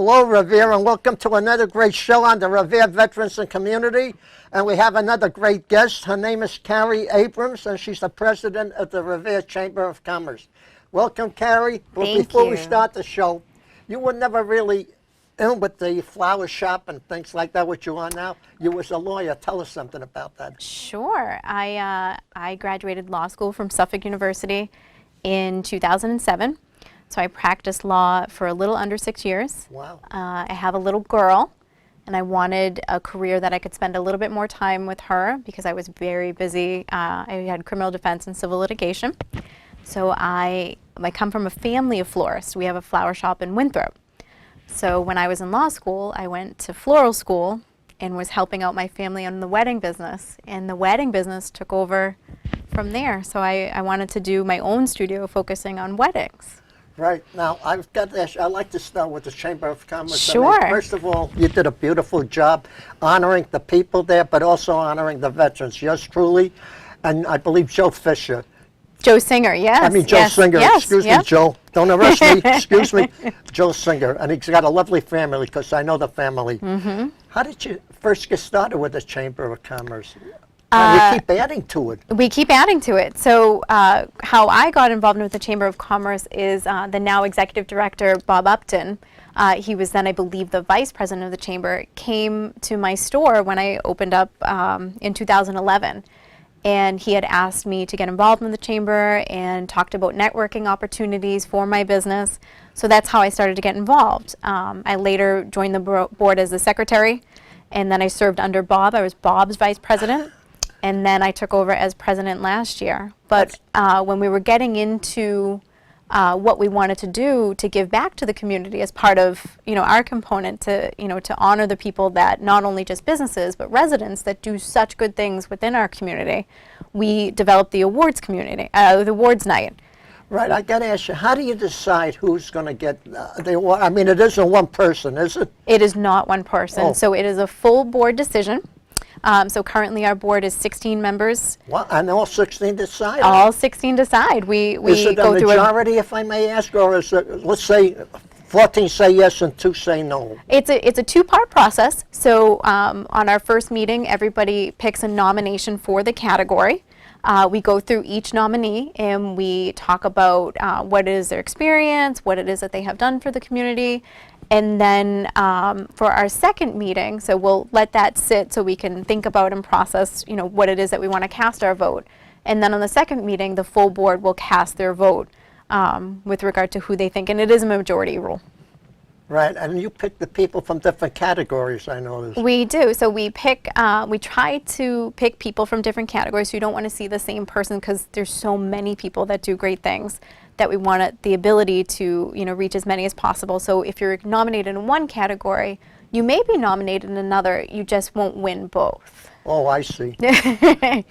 Hello, Revere, and welcome to another great show on the Revere Veterans and Community. And we have another great guest. Her name is Kerri Abrams, and she's the president of the Revere Chamber of Commerce. Welcome, Kerri. But before we start the show, you were never really in with the flower shop and things like that, what you are now. You was a lawyer. Tell us something about that. Sure. I graduated law school from Suffolk University in 2007. So I practiced law for a little under 6 years. Wow. I have a little girl, and I wanted a career that I could spend a little bit more time with her because I was very busy. I had criminal defense and civil litigation. So I come from a family of florists. We have a flower shop in Winthrop. So when I was in law school, I went to floral school and was helping out my family on the wedding business. And the wedding business took over from there. So I wanted to do my own studio focusing on weddings. Right. Now, I've got to ask you, I'd like to start with the Chamber of Commerce. Sure. I mean, first of all, you did a beautiful job honoring the people there, but also honoring the veterans. Yours truly, and I believe Joe Fisher. Joe Singer, yes. I mean, Joe Singer. Yes, Excuse me, Joe. Don't arrest me. Excuse me. Joe Singer. And he's got a lovely family because I know the family. Mm-hmm. How did you first get started with the Chamber of Commerce? And we keep adding to it. We keep adding to it. So how I got involved with the Chamber of Commerce is the now executive director, Bob Upton. He was then, I believe, the vice president of the Chamber, came to my store when I opened up in 2011. And he had asked me to get involved in the Chamber and talked about networking opportunities for my business. So that's how I started to get involved. I later joined the board as the secretary, and then I served under Bob. I was Bob's vice president. And then I took over as president last year. But when we were getting into what we wanted to do to give back to the community as part of, our component to, to honor the people that not only just businesses but residents that do such good things within our community, we developed the awards community, the awards night. Right. I got to ask you, how do you decide who's going to get the award? I mean, it isn't one person, is it? It is not one person. Oh. So it is a full board decision. So currently our board is 16 members. What? And all 16 decide? All 16 decide. We is it go a through majority, if I may ask, or is it, let's say, 14 say yes and 2 say no? It's a two-part process. So on our first meeting, everybody picks a nomination for the category. We go through each nominee and we talk about what is their experience, what it is that they have done for the community. And then for our second meeting, so we'll let that sit so we can think about and process, what it is that we want to cast our vote. And then on the second meeting, the full board will cast their vote with regard to who they think, and it is a majority rule. Right, and you pick the people from different categories, I noticed. We do. So we try to pick people from different categories. So you don't want to see the same person because there's so many people that do great things that we want the ability to, reach as many as possible. So if you're nominated in one category, you may be nominated in another, you just won't win both. Oh, I see.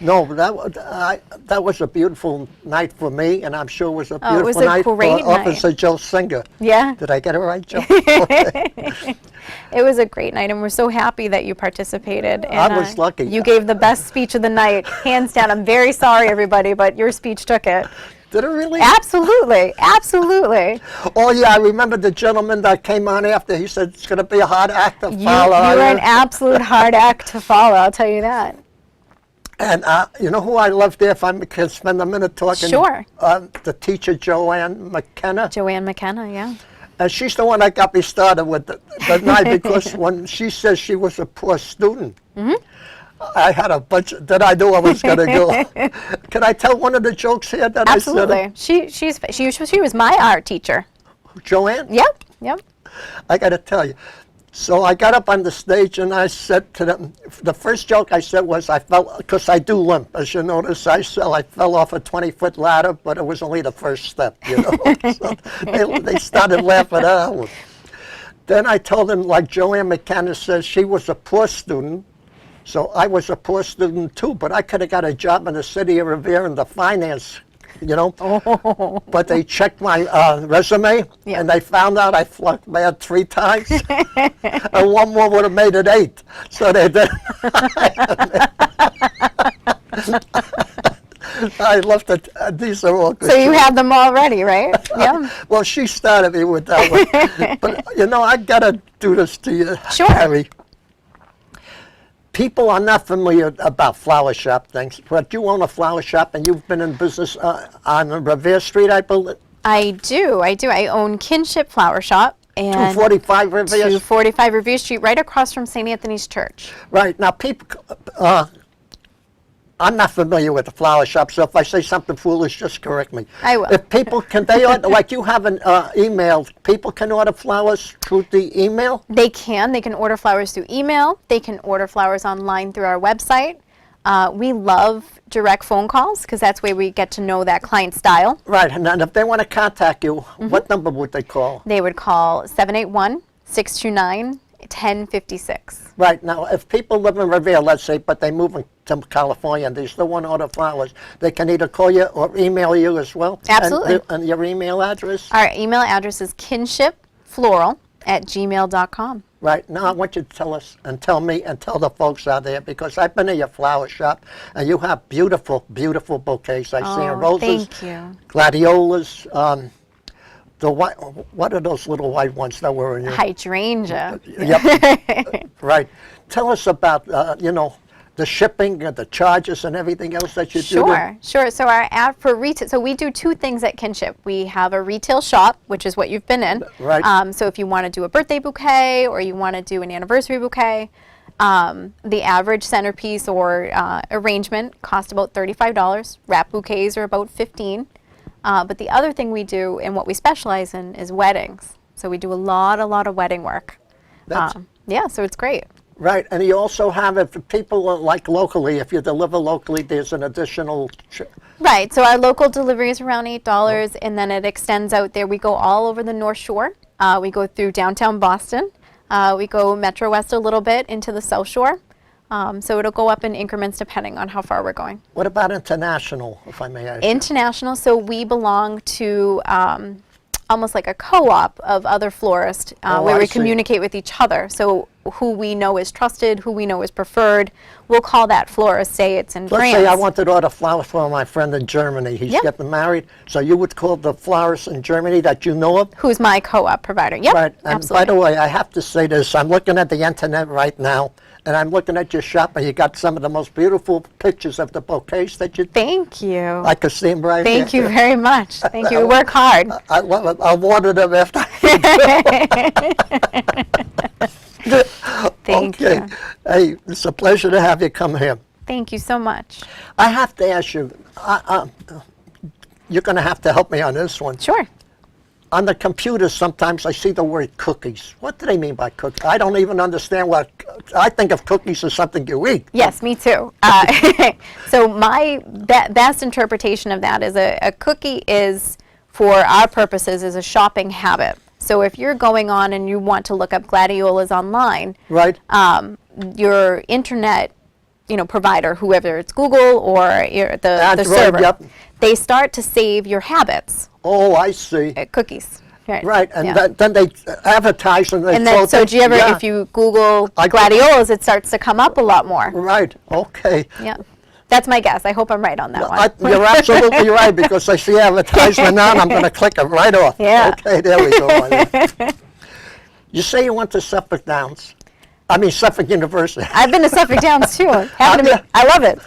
No, that was a beautiful night for me, and I'm sure it was a beautiful night for Officer Joe Singer. Yeah. Did I get it right, Joe? It was a great night, and we're so happy that you participated. And, I was lucky. You gave the best speech of the night, hands down. I'm very sorry, everybody, but your speech took it. Did it really? Absolutely, absolutely. Oh, yeah, I remember the gentleman that came on after. He said it's going to be a hard act to follow. You were an absolute hard act to follow, I'll tell you that. And you know who I love there, if I can spend a minute talking? Sure. The teacher, Joanne McKenna. Joanne McKenna, yeah. And she's the one that got me started with the night because when she says she was a poor student, I had a bunch that I knew I was going to go. Can I tell one of the jokes here that Absolutely. I said? She was my art teacher. Joanne? Yep. I got to tell you. So I got up on the stage and I said to them, the first joke I said was I fell, because I do limp, as you notice, I fell off a 20-foot ladder, but it was only the first step, So they started laughing at that. Then I told them, like Joanne McKenna says, she was a poor student. So I was a poor student too, but I could have got a job in the city of Revere in the finance, Oh. But they checked my resume, and they found out I flunked math 3 times, and one more would have made it 8. So they did. I love that. These are all good. So you have them already, right? Yeah. Well, she started me with that one. But, you know, I got to do this to you, Sure. Kerri. People are not familiar about flower shop things, but you own a flower shop and you've been in business on Revere Street, I believe. I do. I own Kinship Flower Shop. And 245 Revere? 245 Revere Street, right across from St. Anthony's Church. Right. Now, people, I'm not familiar with the flower shop, so if I say something foolish, just correct me. I will. If people, can they order, like you have an email, people can order flowers through the email? They can order flowers through email. They can order flowers online through our website. We love direct phone calls because that's where we get to know that client style. Right, and then if they want to contact you, what number would they call? They would call 781-629-1056. Right, now if people live in Revere, let's say, but they move to California and they still want to order flowers, they can either call you or email you as well? Absolutely. And your email address? Our email address is kinshipfloral@gmail.com. Right, now I want you to tell us and tell me and tell the folks out there, because I've been in your flower shop and you have beautiful, beautiful bouquets. I see roses, Thank you. gladiolas, the white, what are those little white ones that were in your... Hydrangea. Yep, right. Tell us about, you know, the shipping and the charges and everything else that you do. Sure. So our ad for retail, so we do two things at Kinship. We have a retail shop, which is what you've been in. Right. So if you want to do a birthday bouquet or you want to do an anniversary bouquet, the average centerpiece or arrangement costs about $35. Wrap bouquets are about $15. But the other thing we do and what we specialize in is weddings. So we do a lot of wedding work. Yeah, so it's great. Right, and you also have, if people are like locally, if you deliver locally, there's an additional... Right, so our local delivery is around $8, and then it extends out there. We go all over the North Shore. We go through downtown Boston. We go Metro West a little bit into the South Shore. So it'll go up in increments depending on how far we're going. What about international, if I may ask? International, so we belong to almost like a co-op of other florists where we communicate with each other. So who we know is trusted, who we know is preferred, we'll call that florist, say it's in Let's France. say I wanted to order flowers for my friend in Germany. He's getting married. So you would call the florist in Germany that you know of? Who's my co-op provider. Yep, Right. And absolutely. by the way, I have to say this. I'm looking at the internet right now, and I'm looking at your shop, and you got some of the most beautiful pictures of the bouquets that you... Thank you. I could see them right here. Thank you very much. Thank you. We work hard. I love it. I'll order them after. Thank Okay. you. Hey, it's a pleasure to have you come here. Thank you so much. I have to ask you, you're going to have to help me on this one. Sure. On the computer, sometimes I see the word cookies. What do they mean by cookies? I don't even understand what... I think of cookies as something you eat. Yes, me too. So my best interpretation of that is a cookie is, for our purposes, is a shopping habit. So if you're going on and you want to look up gladiolas online, Right. your internet, provider, whoever it's Google or the Android, server, yep. they start to save your habits. Oh, I see. Cookies. Right, and Yeah. then they advertise and they And then, float so it. do you ever, Yeah. if you Google I- gladiolas, it starts to come up a lot more. Right, okay. Yeah. That's my guess. I hope I'm right on that one. You're absolutely right, because I see advertisement now and I'm going to click it right off. Yeah. Okay, there we go. You say you went to Suffolk University. I've been to Suffolk Downs too. Have you? I love it.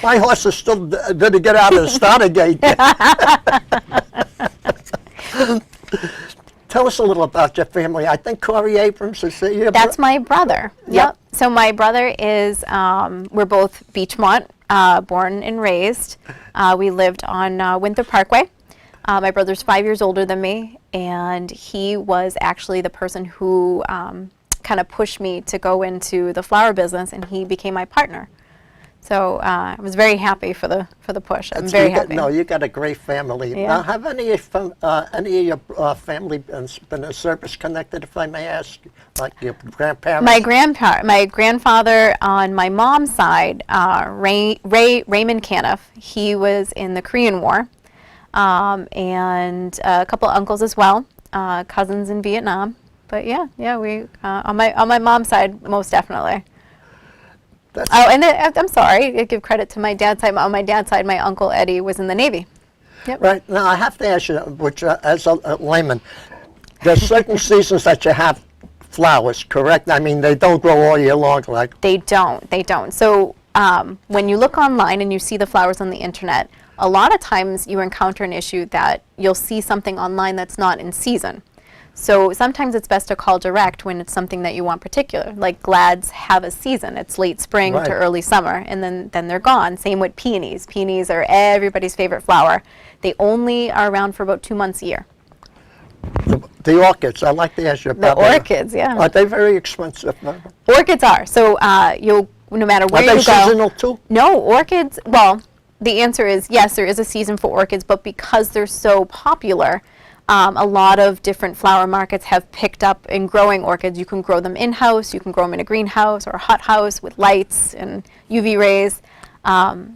My horse is still didn't get out of the starter gate. Tell us a little about your family. I think Kerri Abrams is your That's my brother. Yep. So my brother is, we're both Beachmont, born and raised. We lived on Winthrop Parkway. My brother's 5 years older than me, and he was actually the person who kind of pushed me to go into the flower business, and he became my partner. So I was very happy for the push. I'm very happy. No, you got a great family. Yeah. Have any of your family been in service connected, if I may ask, like your grandparents? My grandfather on my mom's side, Raymond Caniff, he was in the Korean War, and a couple uncles as well, cousins in Vietnam. But yeah, we on my mom's side, most definitely. Oh, and I'm sorry, I give credit to my dad's side. On my dad's side, my uncle Eddie was in the Navy. Yep. Right. Now, I have to ask you, which as a layman, there's certain seasons that you have flowers, correct? I mean, they don't grow all year long, like. They don't. So when you look online and you see the flowers on the internet, a lot of times you encounter an issue that you'll see something online that's not in season. So sometimes it's best to call direct when it's something that you want particular. Like glads have a season. It's late spring Right. to early summer, and then they're gone. Same with peonies. Peonies are everybody's favorite flower. They only are around for about 2 months a year. The orchids, I'd like to ask you The about that. orchids, yeah. Are they very expensive? Orchids are. So you'll, no matter where Are you they go. seasonal too? No, orchids, well, the answer is yes, there is a season for orchids, but because they're so popular, a lot of different flower markets have picked up in growing orchids. You can grow them in-house, you can grow them in a greenhouse or a hothouse with lights and UV rays.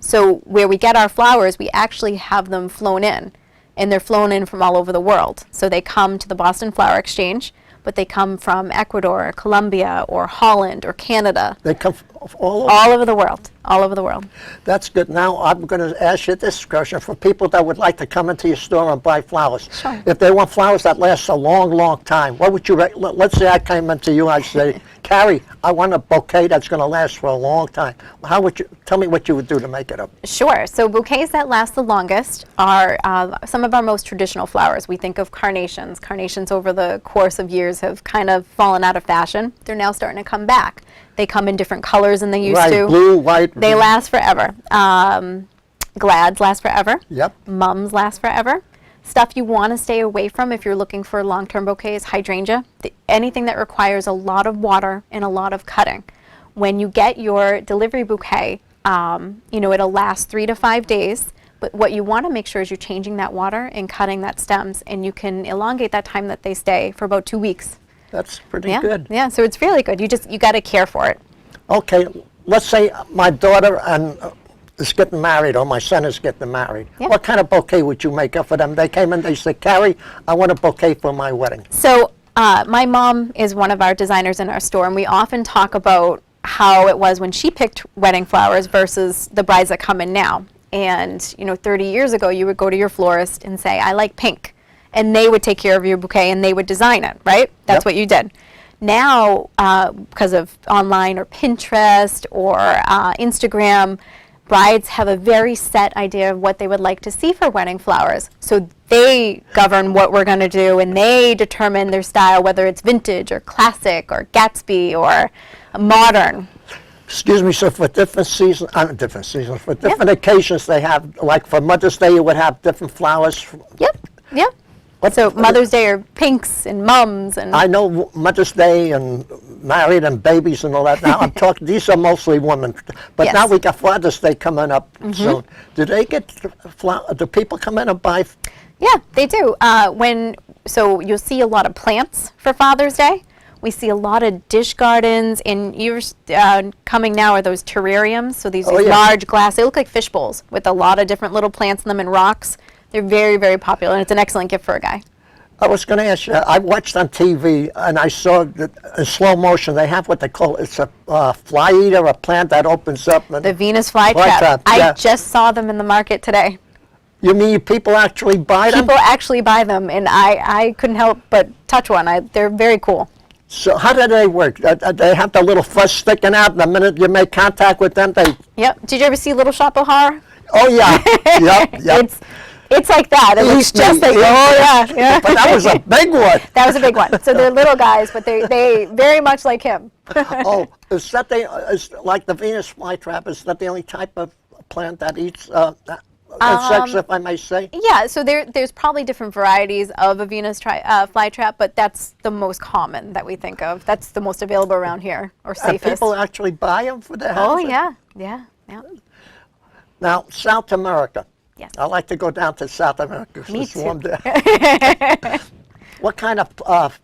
So where we get our flowers, we actually have them flown in, and they're flown in from all over the world. So they come to the Boston Flower Exchange, but they come from Ecuador, or Colombia, or Holland, or Canada. They come all over? All over the world, all over the world. That's good. Now, I'm going to ask you this question for people that would like to come into your store and buy flowers. Sure. If they want flowers that last a long, long time, what would you, let's say I came into you, I'd say, Kerri, I want a bouquet that's going to last for a long time. How would you, tell me what you would do to make it up. Sure. So bouquets that last the longest are some of our most traditional flowers. We think of carnations. Carnations over the course of years have kind of fallen out of fashion. They're now starting to come back. They come in different colors than they used Right, to. blue, white. They last forever. Glads last forever. Yep. Mums last forever. Stuff you want to stay away from if you're looking for long-term bouquets, hydrangea. Anything that requires a lot of water and a lot of cutting. When you get your delivery bouquet, it'll last 3 to 5 days. But what you want to make sure is you're changing that water and cutting that stems, and you can elongate that time that they stay for about 2 weeks. That's pretty Yeah, good. yeah. So it's really good. You got to care for it. Okay, let's say my daughter is getting married, or my son is getting married. Yeah. What kind of bouquet would you make up for them? They came in, they said, Kerri, I want a bouquet for my wedding. So my mom is one of our designers in our store, and we often talk about how it was when she picked wedding flowers versus the brides that come in now. And 30 years ago, you would go to your florist and say, I like pink. And they would take care of your bouquet and they would design it, right? That's Yep. what you did. Now, because of online or Pinterest or Instagram, brides have a very set idea of what they would like to see for wedding flowers. So they govern what we're going to do, and they determine their style, whether it's vintage or classic or Gatsby or modern. Excuse me, so for different seasons, for different occasions they have, like for Mother's Day you would have different flowers. Yep. What- So Mother's Day are pinks and mums and I know Mother's Day and married and babies and all that. Now I'm talking, these are mostly women. But now Yes. we got Father's Day coming up soon. Do they get do people come in and buy? yeah, they do. So you'll see a lot of plants for Father's Day. We see a lot of dish gardens, and you're coming now are those terrariums. So these Oh, yeah. large glass, they look like fish bowls with a lot of different little plants in them and rocks. They're very, very popular, and it's an excellent gift for a guy. I was going to ask you, I watched on TV and I saw that in slow motion they have what they call, it's a fly eater, a plant that opens up. And The Venus flytrap. Flytrap, I yeah. just saw them in the market today. You mean people actually buy them? People actually buy them, and I couldn't help but touch one. They're very cool. So how do they work? They have the little fuzz sticking out, and the minute you make contact with them, they... Yep. Did you ever see Little Shop of Horror? Oh, yeah. Yep. It's like that. It looks Eat just me, like, eat oh me. yeah. But that was a big one. That was a big one. So they're little guys, but they very much like him. Oh, is that is like the Venus flytrap, is that the only type of plant that eats insects, if I may say? Yeah, so there's probably different varieties of a Venus flytrap, but that's the most common that we think of. That's the most available around here, or And safest. people actually buy them for their Oh houses? yeah. Now, South America. Yes. I like to go down to South America. 'Cause Me it's too. warm there. What kind of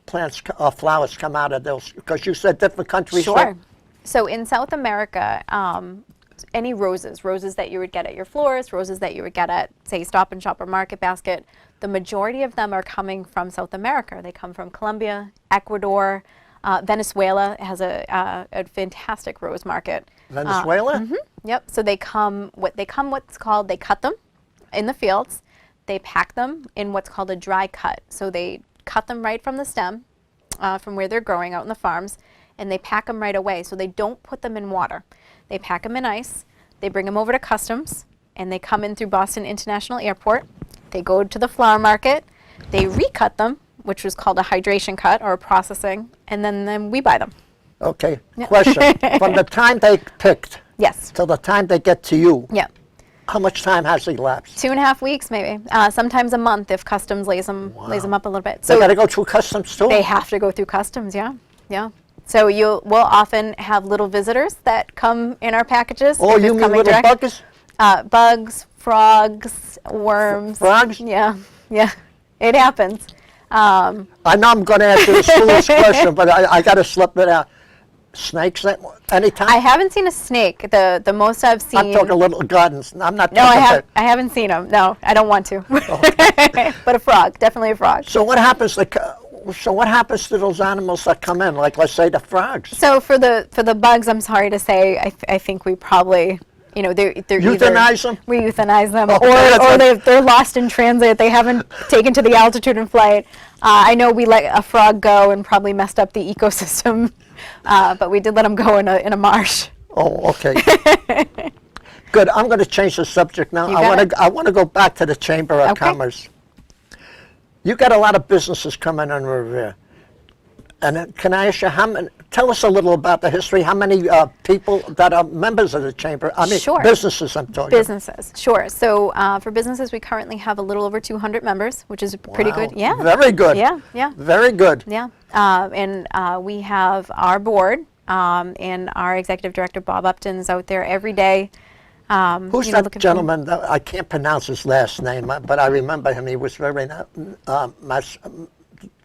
plants, flowers come out of those? Because you said different countries. Sure. So in South America, any roses that you would get at your florist, roses that you would get at, say, Stop and Shop or Market Basket, the majority of them are coming from South America. They come from Colombia, Ecuador, Venezuela has a fantastic rose market. Venezuela? Yep. So they come they cut them in the fields. They pack them in what's called a dry cut. So they cut them right from the stem, from where they're growing out in the farms, and they pack them right away. So they don't put them in water. They pack them in ice. They bring them over to customs, and they come in through Boston International Airport. They go to the flower market. They recut them, which was called a hydration cut or a processing, and then we buy them. Okay. Question. From the time they picked Yes. till the time they get to you, Yeah. how much time has elapsed? 2.5 weeks, maybe. Sometimes a month if customs lays them up a little bit. They So got to go through customs too? they have to go through customs. Yeah. Yeah. So we'll often have little visitors that come in our packages. Oh, if you it's mean coming little direct. buggers? Bugs, frogs, worms. Frogs? Yeah. Yeah. It happens. I know I'm going to answer this foolish question, but I got to slip it out. Snakes anytime? I haven't seen a snake. The most I've seen. I'm talking little gardens. I'm not No, talking I haven't seen them. No, I don't want to. But a frog, definitely a frog. So what happens to those animals that come in? Like, let's say the frogs. So for the bugs, I'm sorry to say, I think we probably, they're Euthanize them? We euthanize them, Okay, or they're lost in transit. They haven't taken to the altitude in flight. I know we let a frog go and probably messed up the ecosystem, but we did let them go in a marsh. Oh, okay. Good. I'm going to change the subject now. You got it. I want to go back to the Chamber of Okay. Commerce. You got a lot of businesses coming in Revere. And can I ask you, tell us a little about the history, how many people that are members of the Chamber? I mean, Sure. businesses I'm talking Businesses, sure. So for businesses, we currently have a little over 200 members, which is pretty Wow. good. Yeah. Very good. Yeah, yeah. Very good. Yeah, and we have our board and our executive director, Bob Upton's out there every day. Who's you know, that looking for- gentleman? I can't pronounce his last name, but I remember him. He was very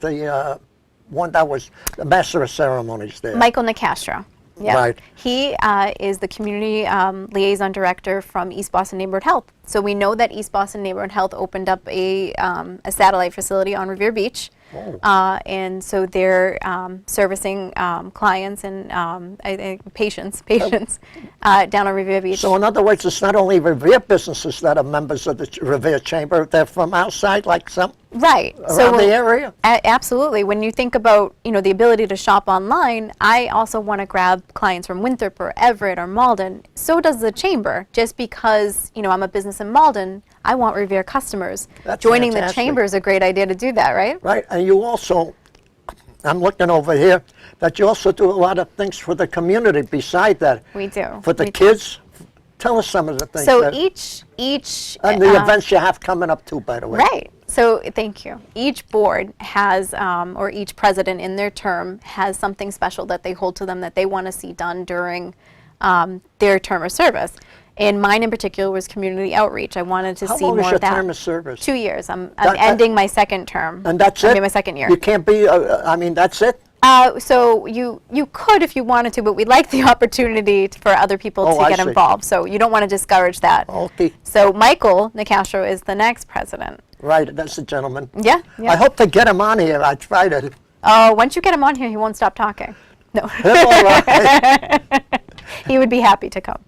the one that was the master of ceremonies there. Michael Nicastro. Yeah. Right. He is the community liaison director from East Boston Neighborhood Health. So we know that East Boston Neighborhood Health opened up a satellite facility on Revere Beach. Oh. And so they're servicing clients and patients down on Revere Beach. So in other words, it's not only Revere businesses that are members of the Revere Chamber, they're from outside, like some Right. around the area? Absolutely. When you think about, the ability to shop online, I also want to grab clients from Winthrop or Everett or Malden. So does the Chamber. Just because, I'm a business in Malden, I want Revere customers. That's Joining fantastic. the Chamber is a great idea to do that, right? Right, and you also, I'm looking over here, that you also do a lot of things for the community beside that. We do. For the We do. kids, tell us some of the things. So that, each and the events you have coming up too, by the way. Right. So thank you. Each board has, or each president in their term has something special that they hold to them that they want to see done during their term of service. And mine in particular was community outreach. I wanted to How see long more is your of that. term of service? 2 years. I'm That- ending my second term. And that's I'm it? in my second year. You can't be, that's it? So you could if you wanted to, but we'd like the opportunity for other people Oh, to I get see. involved. So you don't want to discourage that. Okay, So Michael Nicastro is the next president. right, that's the gentleman. Yeah. Yeah. I hope to get him on here. I try to. Oh, once you get him on here, he won't stop talking. No. He'll all right. He would be happy to come.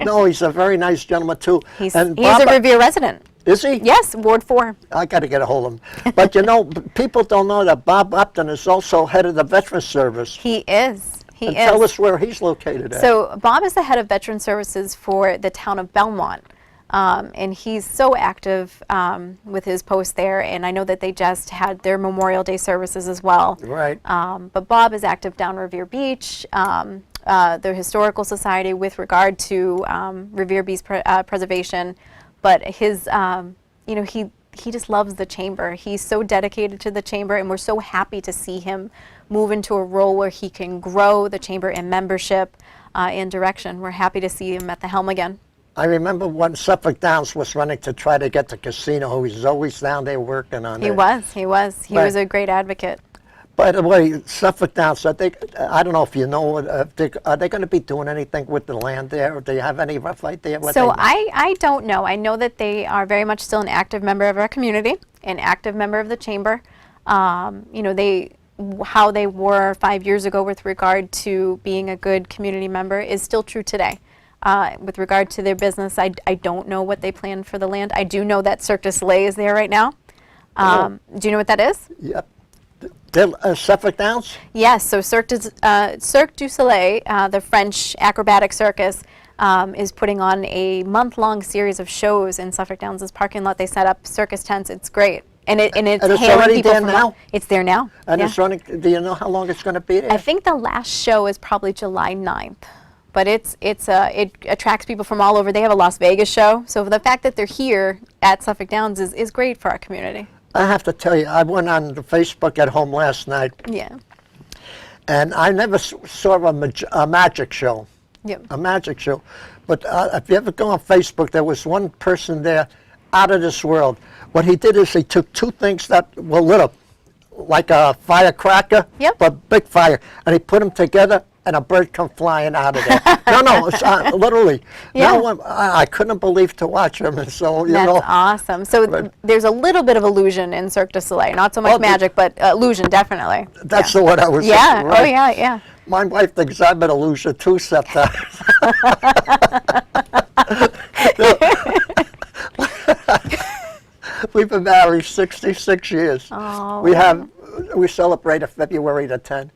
No, he's a very nice gentleman too. He's And a Bob- Revere resident. Is he? Yes, Ward 4. I got to get a hold of him. But people don't know that Bob Upton is also head of the Veterans Service. He is. He And is. tell us where he's located at. So Bob is the head of Veteran Services for the town of Belmont. And he's so active with his post there. And I know that they just had their Memorial Day services as well. Right. But Bob is active down Revere Beach, the Historical Society with regard to Revere Beach preservation. But his, he just loves the chamber. He's so dedicated to the chamber, and we're so happy to see him move into a role where he can grow the chamber in membership and direction. We're happy to see him at the helm again. I remember when Suffolk Downs was running to try to get the casino. He was always down there working on it. He was. He Right. was a great advocate. By the way, Suffolk Downs, I don't know if you know, are they going to be doing anything with the land there? Do you have any rough idea what So they I don't know. I know that they are very much still an active member of our community, an active member of the chamber. how they were 5 years ago with regard to being a good community member is still true today. With regard to their business, I don't know what they plan for the land. I do know that Cirque du Soleil is there right now. Do you know what that is? Yep. Suffolk Downs? Yes, so Cirque du Soleil, the French acrobatic circus, is putting on a month-long series of shows in Suffolk Downs' parking lot. They set up circus tents. It's great. And it's it's hailing already people there from now? It's there now. And yeah. it's running, do you know how long it's going to be there? I think the last show is probably July 9th. But it attracts people from all over. They have a Las Vegas show. So the fact that they're here at Suffolk Downs is great for our community. I have to tell you, I went on the Facebook at home last night, Yeah. and I never saw a magic show. Yep. A magic show. But if you ever go on Facebook, there was one person there out of this world. What he did is he took two things that were lit up, like a firecracker, Yep. but big fire, and he put them together, and a bird come flying out of there. No, it's, literally. Yeah. No one, I couldn't believe to watch him, and so, you That's know. awesome. So but- there's a little bit of illusion in Cirque du Soleil. Not so much Oh, magic, but illusion, definitely. That's yeah. the word I was Yeah. saying, right. Oh, yeah, yeah. My wife thinks I'm an illusion too sometimes. We've been married 66 years. Oh, We celebrated February the 10th.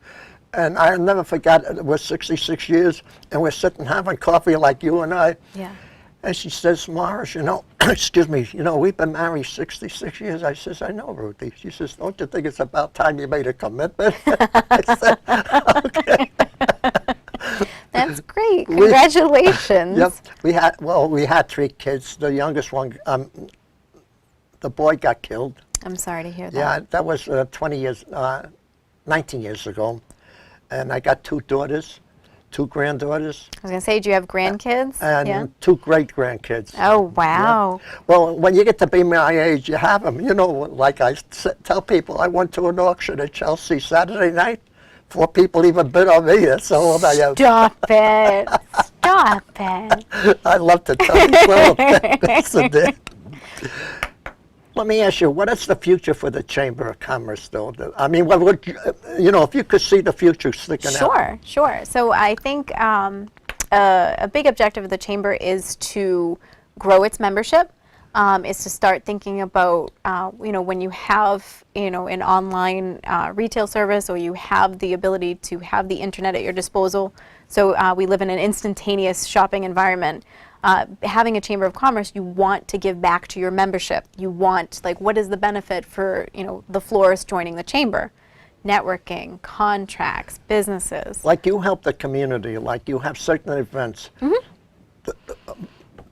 And I'll never forget, it was 66 years, and we're sitting having coffee like you and I. Yeah. And she says, Morris, you know, excuse me, you know, we've been married 66 years. I says, I know, Ruthie. She says, don't you think it's about time you made a commitment? I said, okay. That's great. Congratulations. Yep. We had three kids. The youngest one, the boy got killed. I'm sorry to hear that. Yeah, that was 19 years ago. And I got two daughters, two granddaughters, I was going to say, do you have grandkids? and yeah. two great-grandkids. Oh, wow. Well, when you get to be my age, you have them. You know, like I tell people, I went to an auction at Chelsea Saturday night. 4 people even bid on me. That's how old I am. Stop it. Stop it. I love to tell people. That's the day. Let me ask you, what is the future for the Chamber of Commerce, though? I mean, what would you know, if you could see the future sticking out? Sure. So I think a big objective of the Chamber is to grow its membership, is to start thinking about, you know, when you have, you know, an online retail service, or you have the ability to have the internet at your disposal. So we live in an instantaneous shopping environment. Having a Chamber of Commerce, you want to give back to your membership. You want, like, what is the benefit for, you know, the florist joining the Chamber? Networking, contracts, businesses. Like you help the community, like you have certain events.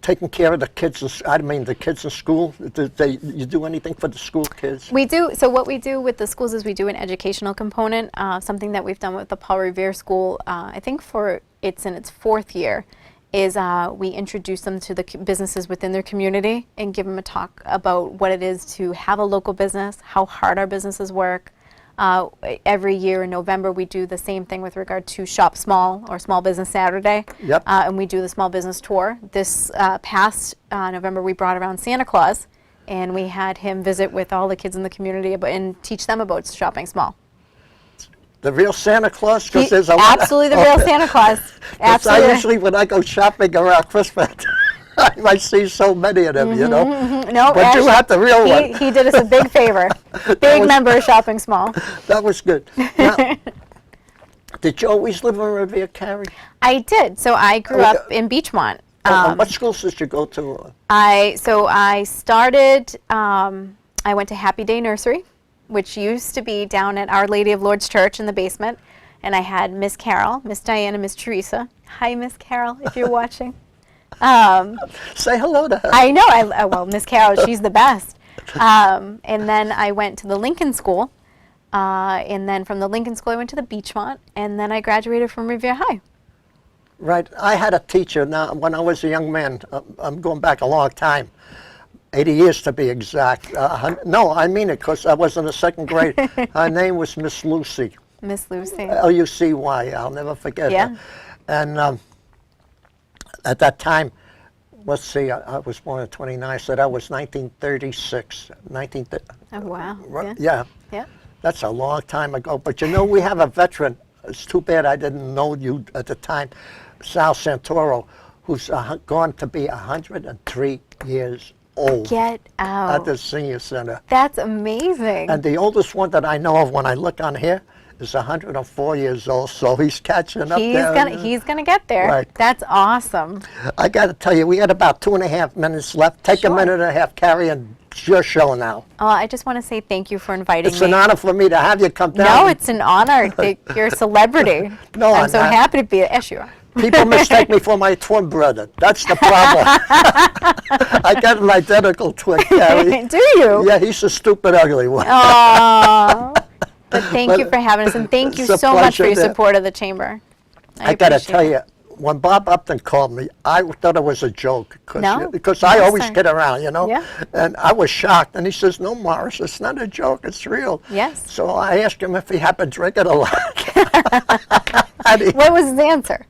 Taking care of the kids, the kids in school. You do anything for the school kids? We do. So what we do with the schools is we do an educational component, something that we've done with the Paul Revere School, I think it's in its 4th year, is we introduce them to the businesses within their community and give them a talk about what it is to have a local business, how hard our businesses work. Every year in November, we do the same thing with regard to Shop Small, or Small Business Saturday. Yep. And we do the small business tour. This past November, we brought around Santa Claus, and we had him visit with all the kids in the community and teach them about shopping small. The real Santa Claus? 'Cause there's a lot Absolutely the real Santa Claus. Absolutely. I usually, when I go shopping around Christmas, I see so many of them, you know. No, But you had the real one. He did us a big favor. Big member of Shopping Small. That was good. Now, did you always live in Revere, Kerri? I did. So I grew up in Beachmont. What schools did you go to? I started, I went to Happy Day Nursery, which used to be down at Our Lady of Lourdes Church in the basement. And I had Miss Carol, Miss Diane, and Miss Teresa. Hi, Miss Carol, if you're watching. Say hello to her. I know. Well, Miss Carol, she's the best. And then I went to the Lincoln School. And then from the Lincoln School, I went to the Beachmont. And then I graduated from Revere High. Right. I had a teacher now when I was a young man. I'm going back a long time. 80 years to be exact. No, I mean it, because I was in the 2nd grade. Her name was Miss Lucy. Miss Lucy. Lucy. I'll never forget Yeah. her. And at that time, let's see, I was born in 29, so that was 1936. Oh, wow. Yeah. Yeah. That's a long time ago. But you know, we have a veteran. It's too bad I didn't know you at the time, Sal Santoro, who's going to be 103 years old Get at out. the senior center. That's amazing. And the oldest one that I know of when I look on here is 104 years old, so he's catching up there. He's gonna get there. Right. That's awesome. I got to tell you, we had about 2.5 minutes left. Take Sure. a minute and a half, Kerri, and it's your show now. I just want to say thank you for inviting It's me. an honor for me to have you come down. No, it's an honor. You're a celebrity. No, I'm I'm so not. happy to be. Yes, you are. People mistake me for my twin brother. That's the problem. I got an identical twin, Kerri. Do you? Yeah, he's a stupid, ugly one. Oh. But thank But you for having us, and thank you it's a so much for your pleasure to- support of the chamber. I got to appreciate tell it. you, when Bob Upton called me, I thought it was a joke. No? Because I No, always sir. kid around, you know? Yeah. And I was shocked. And he says, no, Morris, it's not a joke. It's real. Yes. So I asked him if he had been drinking a lot. And he- What was his answer?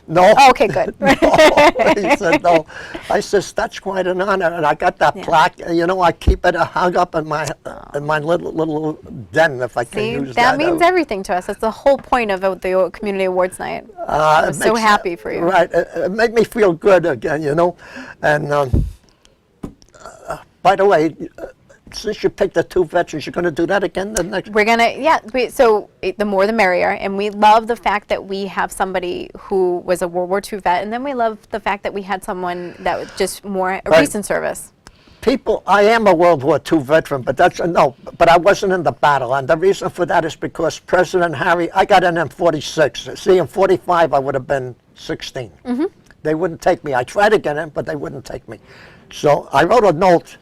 no. Oh, okay, good. No. He said, no. I says, that's quite an honor. And I got that Yeah. plaque. You know, I keep it hung up in my little den, if I can See, use that that. means everything to us. That's the whole point of the Community Awards night. It I'm so makes- happy for you. Right. It made me feel good again, you know. And by the way, since you picked the two veterans, you're going to do that again the next. We're gonna, yeah. The more the merrier, and we love the fact that we have somebody who was a World War II vet, and then we love the fact that we had someone that was just more a Right. recent service. People, I am a World War II veteran, but but I wasn't in the battle, and the reason for that is because President Harry, I got in 46. See, in 45, I would have been 16. Mm-hmm. They wouldn't take me. I tried to get in, but they wouldn't take me. So I wrote a note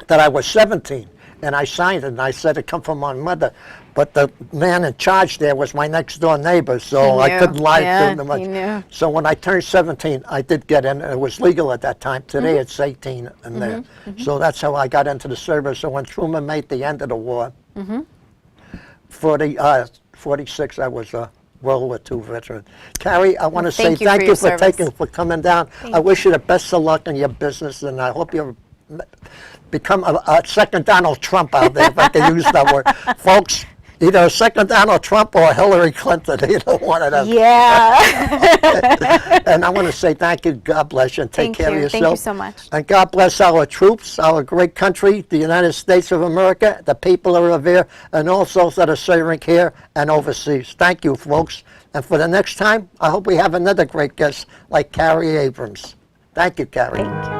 that I was 17, and I signed it, and I said it come from my mother. But the man in charge there was my next door neighbor, so I knew. couldn't lie Yeah, to him much. he knew. So when I turned 17, I did get in. It was legal at that time. Today Mm-hmm. it's 18 in there. So that's how I got into the service. So when Truman made the end of the war, Mm-hmm. 46, I was a World War II veteran. Kerri, I want to say thank you for thank your you for service. for coming down. I wish you the best of luck in your business, and I hope you become a second Donald Trump out there, if I can use that word. Folks, either a second Donald Trump or Hillary Clinton, either one of them. Yeah. And I want to say thank you, God bless you, and take Thank care you. of yourself. Thank you so much. And God bless our troops, our great country, the United States of America, the people of Revere, and all those that are serving here and overseas. Thank you, folks. And for the next time, I hope we have another great guest like Kerri Abrams. Thank you, Kerri. Thank you.